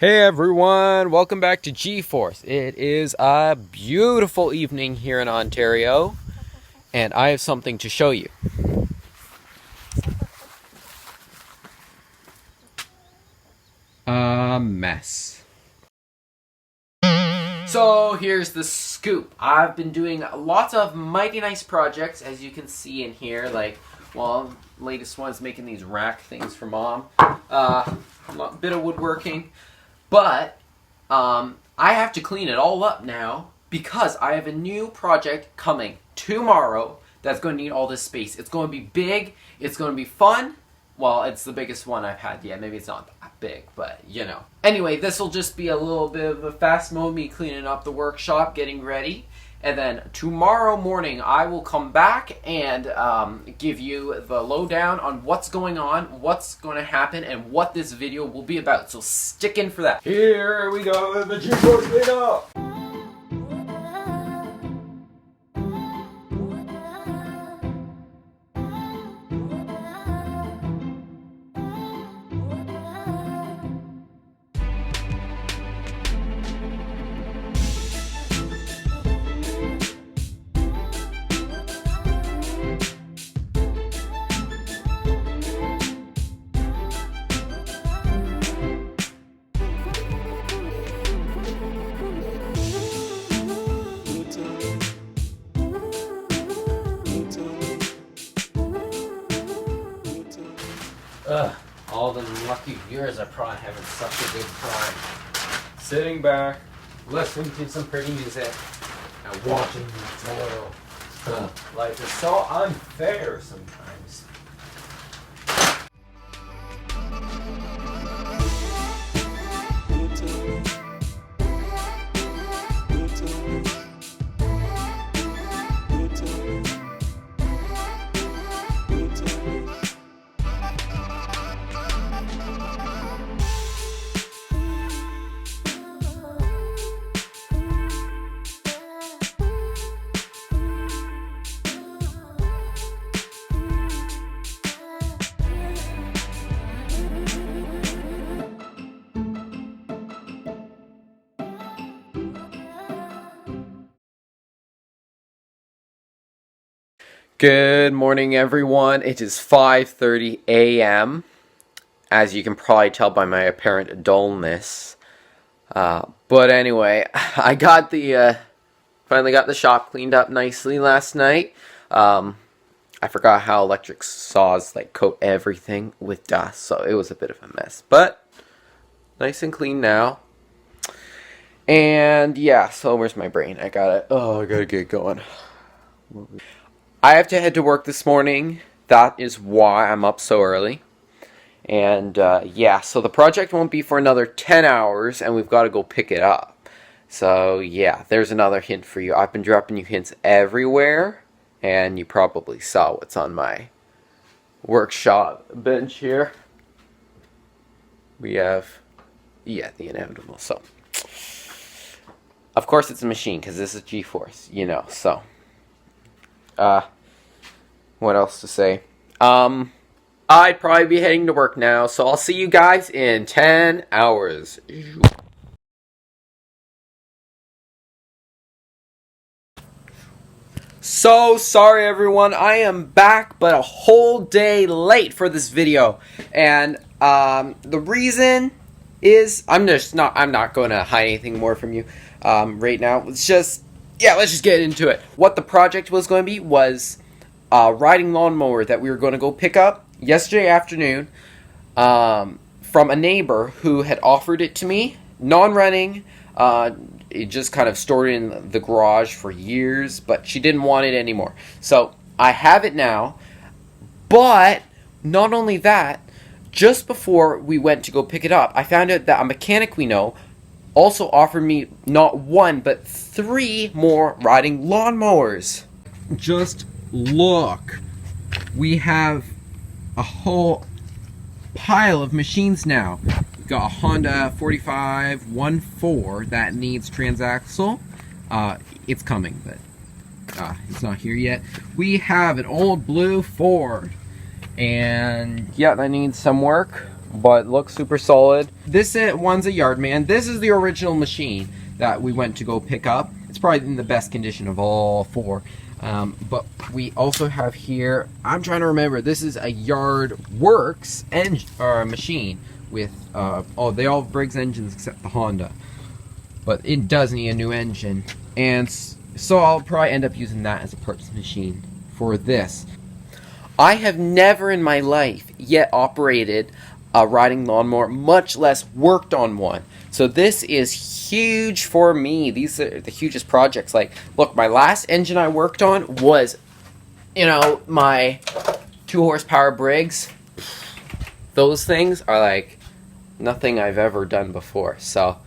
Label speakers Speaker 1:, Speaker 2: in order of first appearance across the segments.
Speaker 1: Hey everyone, welcome back to G-Force. It is a beautiful evening here in Ontario, and I have something to show you. A mess. So here's the scoop. I've been doing lots of mighty nice projects, as you can see in here. Latest one's making these rack things for Mom. A bit of woodworking. But I have to clean it all up now because I have a new project coming tomorrow that's going to need all this space. It's going to be big. It's going to be fun. Well, it's the biggest one I've had yet. Maybe it's not that big, but you know. Anyway, this will just be a little bit of a fast mode, me cleaning up the workshop, getting ready. And then tomorrow morning, I will come back and give you the lowdown on what's going on, what's going to happen, and what this video will be about. So stick in for that. Here we go with the G-Force video. All the lucky viewers are probably having such a good time. Sitting back, listening to some pretty music, and watching me toil. Life is so unfair sometimes. Good morning, everyone. It is 5:30 a.m. As you can probably tell by my apparent dullness. But anyway, I got finally got the shop cleaned up nicely last night. I forgot how electric saws coat everything with dust, so it was a bit of a mess. But nice and clean now. And yeah, so where's my brain? I gotta get going. I have to head to work this morning. That is why I'm up so early. And yeah, so the project won't be for another 10 hours, and we've got to go pick it up. So yeah, there's another hint for you. I've been dropping you hints everywhere, and you probably saw what's on my workshop bench here. We have, yeah, the inevitable. So, of course it's a machine, because this is G-Force, you know, so. What else to say? I'd probably be heading to work now, so I'll see you guys in 10 hours. So sorry everyone, I am back, but a whole day late for this video. And the reason is I'm not going to hide anything more from you right now. Let's just get into it. What the project was going to be was a riding lawnmower that we were going to go pick up yesterday afternoon from a neighbor who had offered it to me, non-running. It just kind of stored in the garage for years, but she didn't want it anymore. So I have it now, but not only that, just before we went to go pick it up, I found out that a mechanic we know also offered me not one, but 3 more riding lawnmowers. Just look. We have a whole pile of machines now. We've got a Honda 4514 that needs transaxle. It's coming, but it's not here yet. We have an old blue Ford, and yeah, that needs some work. but looks super solid. This one's a Yardman. This is the original machine that we went to go pick up. It's probably in the best condition of all four. But we also have here, I'm trying to remember, this is a Yard Works machine with, they all have Briggs engines except the Honda. But it does need a new engine. And so I'll probably end up using that as a parts machine for this. I have never in my life yet operated a riding lawnmower, much less worked on one. So this is huge for me. These are the hugest projects. Like, look, my last engine I worked on was, my 2 horsepower Briggs. Those things are like nothing I've ever done before. So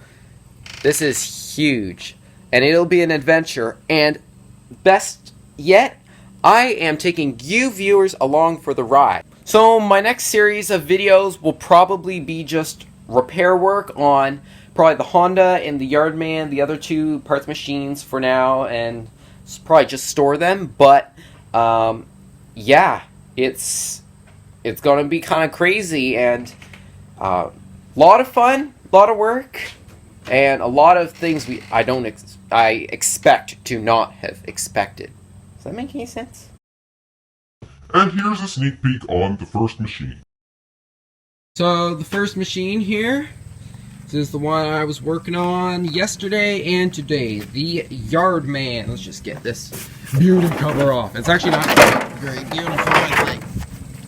Speaker 1: this is huge. And it'll be an adventure. And best yet, I am taking you viewers along for the ride. So my next series of videos will probably be just repair work on probably the Honda and the Yardman, the other 2 parts machines for now, and probably just store them. But yeah, it's gonna be kind of crazy and a lot of fun, a lot of work, and a lot of things I expect to not have expected. Does that make any sense?
Speaker 2: And here's a sneak peek on the first machine.
Speaker 1: So the first machine here, this is the one I was working on yesterday and today, the Yardman. Let's just get this beauty cover off. It's actually not very beautiful,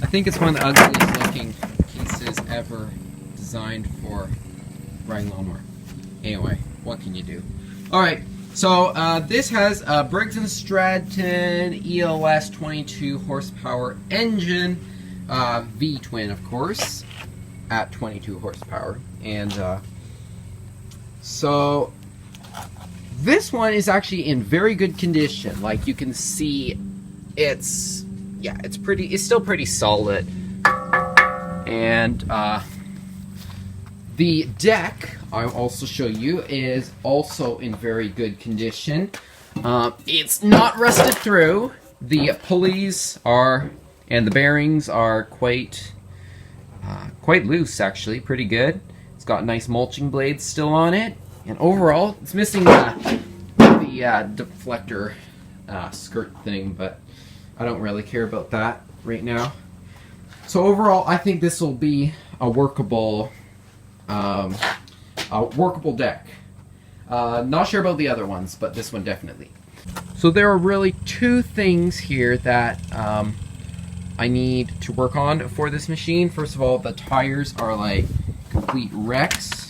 Speaker 1: I think it's one of the ugliest looking pieces ever designed for riding lawnmower. Anyway, what can you do? Alright. So this has a Briggs & Stratton ELS 22 horsepower engine, V-twin of course, at 22 horsepower. And so this one is actually in very good condition. Like you can see, it's still pretty solid. And the deck, I'll also show you, is also in very good condition. It's not rusted through. The pulleys and the bearings are quite loose, actually, pretty good. It's got nice mulching blades still on it, and overall, it's missing the deflector skirt thing, but I don't really care about that right now. So overall, I think this will be a workable deck. Not sure about the other ones, but this one definitely. So there are really 2 things here that I need to work on for this machine. First of all, the tires are like complete wrecks.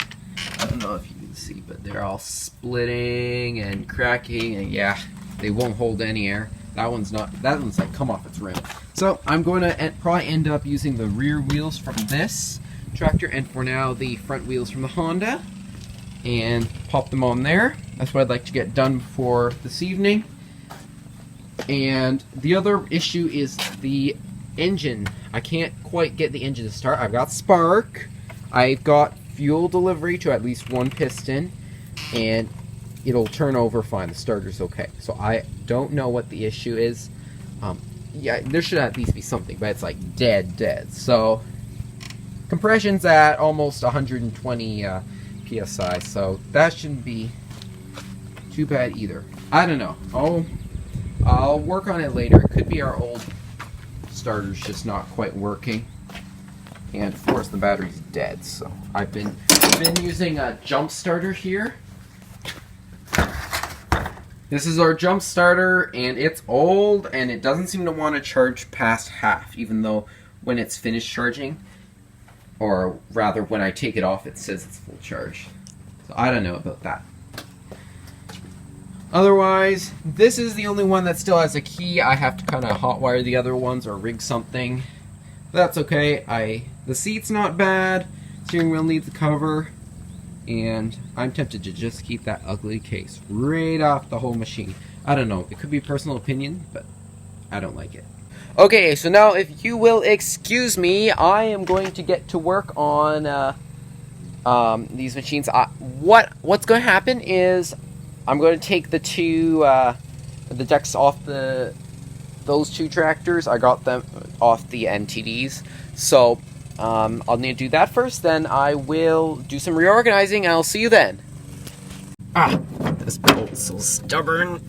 Speaker 1: I don't know if you can see, but they're all splitting and cracking, and yeah, they won't hold any air. That one's like come off its rim. So I'm going to probably end up using the rear wheels from this tractor, and for now the front wheels from the Honda, and pop them on there. That's what I'd like to get done before this evening. And the other issue is the engine. I can't quite get the engine to start. I've got spark, I've got fuel delivery to at least 1 piston, and it'll turn over fine. The starter's okay. So I don't know what the issue is. Yeah, there should at least be something, but it's like dead. So compression's at almost 120 psi, so that shouldn't be too bad either. I don't know. I'll work on it later. It could be our old starter's just not quite working, and of course the battery's dead. So I've been using a jump starter here. This is our jump starter, and it's old, and it doesn't seem to want to charge past half, even though when it's finished charging, or rather when I take it off, it says it's full charge. So I don't know about that. Otherwise, this is the only one that still has a key. I have to kind of hotwire the other ones or rig something. That's okay. The seat's not bad. Steering wheel needs a cover. And I'm tempted to just keep that ugly case right off the whole machine. I don't know. It could be personal opinion, but I don't like it. Okay, so now if you will excuse me, I am going to get to work on these machines. What's going to happen is I'm going to take the decks off those 2 tractors. I got them off the NTDs. So I'll need to do that first, then I will do some reorganizing, and I'll see you then. Ah, this bolt's so stubborn.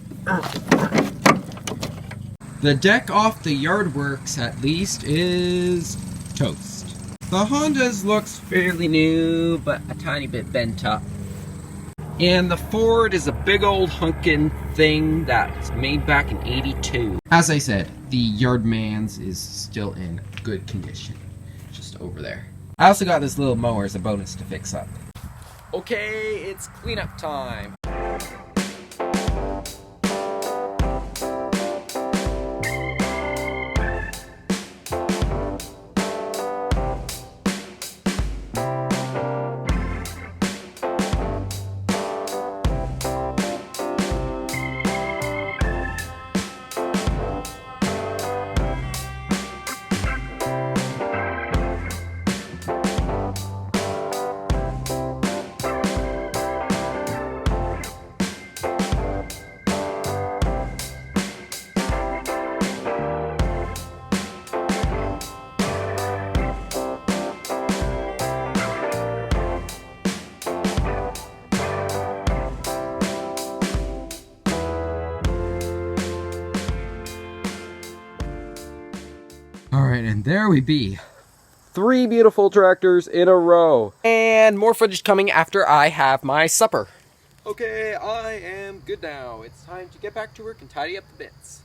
Speaker 1: The deck off the Yardworks, at least, is toast. The Honda's looks fairly new, but a tiny bit bent up. And the Ford is a big old hunkin' thing that's made back in '82. As I said, the Yardman's is still in good condition. Just over there. I also got this little mower as a bonus to fix up. Okay, it's cleanup time. Alright, and there we be. 3 beautiful tractors in a row. And more footage coming after I have my supper. Okay, I am good now. It's time to get back to work and tidy up the bits.